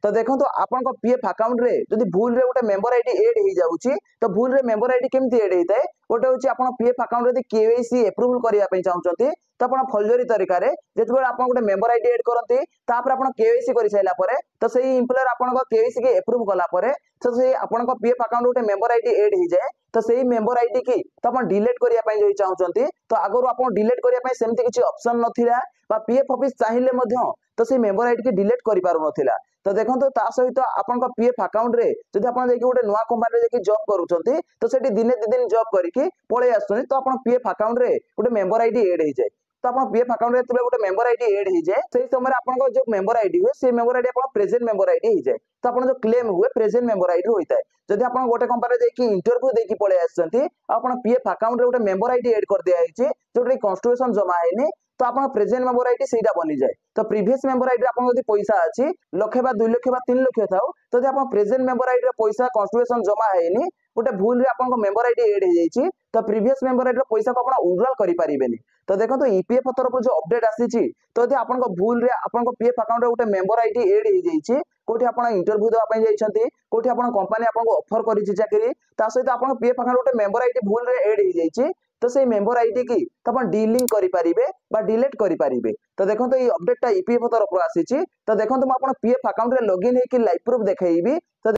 तो देखो तो आपन पीएफ अकाउंट रे जदि भूल रे गोटे मेंबर आईडी ऐड हो जाउची तो भूल रे मेंबर आईडी केमती ऐड होता है गोटे होची आपन पीएफ अकाउंट रे केवाईसी अप्रूवल करिया पई चाहउचंती तो आपन फॉर्जरी तरीका रे जेतबे आपन गोटे मेंबर आईडी ऐड करंती तापर आपन केवाईसी करि साइला परे तो सेही एम्प्लॉयर आपन केवाईसी के अप्रूव कला परे तो सेही आपन पीएफ अकाउंट गोटे मेंबर आईडी ऐड हो जाए तो सेही मेंबर आईडी की तो आपन डिलीट करिया पई जो चाहउचंती तो आगरो आपन डिलीट करिया पई सेमती किछि ऑप्शन नथिला बा पीएफ ऑफिस चाहिले मध्य तो से मेंबर आईडी के डिलीट करि पारु नथिला तो देखो तो ता सहित आपन पीएफ अकाउंट रे जदि आपन देखि गोटे नुवा कंपनी रे जॉब करूचंती तो सेठी दिने दि दिन जॉब करिकि पळे आसुनी तो आपन पीएफ अकाउंट रे गोटे मेंबर आईडी ऐड हो जाए तो आपन पीएफ अकाउंट रे तबे गोटे मेंबर आईडी ऐड हो जाए सेही समय आपन जो मेंबर आईडी हुए से मेंबर आईडी आपन प्रेजेंट मेंबर आईडी हो जाए तो आपन जो क्लेम हुए प्रेजेंट मेंबर आईडी होइता है जदि आपन गोटे कंपनी रे देखि इंटरव्यू देकी पळे आसुचंती आपन पीएफ अकाउंट रे गोटे मेंबर आईडी ऐड कर दिया हिची जोटे कॉन्स्टिट्यूशन जमा हैनी तो आपन प्रेजेंट मेंबर आईडी सेटा बनी जाए तो प्रीवियस मेंबर आईडी आपन यदि पैसा अछि लक्ष बा 2 लाख बा 3 लाख थाउ तो यदि आपन प्रेजेंट मेंबर आईडी रे पैसा कॉन्स्टिट्यूशन जमा हैनी गोटे भूल रे आपन मेंबर आईडी ऐड हो जाइछि तो प्रीवियस मेंबर आईडी रे पैसा को आपन विड्रॉल करि परिबेनी तो देखो तो ईपीएफ तरफ जो अपडेट आसीछि तो यदि आपन भूल रे आपन पीएफ अकाउंट रे गोटे मेंबर आईडी ऐड हो जाइछि कोठी आपन इंटरव्यू देवा पई जाइछंती कोठी आपन कंपनी आपन को ऑफर करिछि चाकरी ता सहित आपन पीएफ अकाउंट गोटे मेंबर आईडी भूल रे ऐड हो जाइछि तो से मेंबर आईडी की तो अपन डीलिंग करि परिबे बा डिलीट करि परिबे तो देखो तो ये अपडेट टा ईपीएफ तरफ आसीछि तो देखो तो म अपन पीएफ अकाउंट रे लॉगिन हे कि लाइव प्रूफ देखैबी तो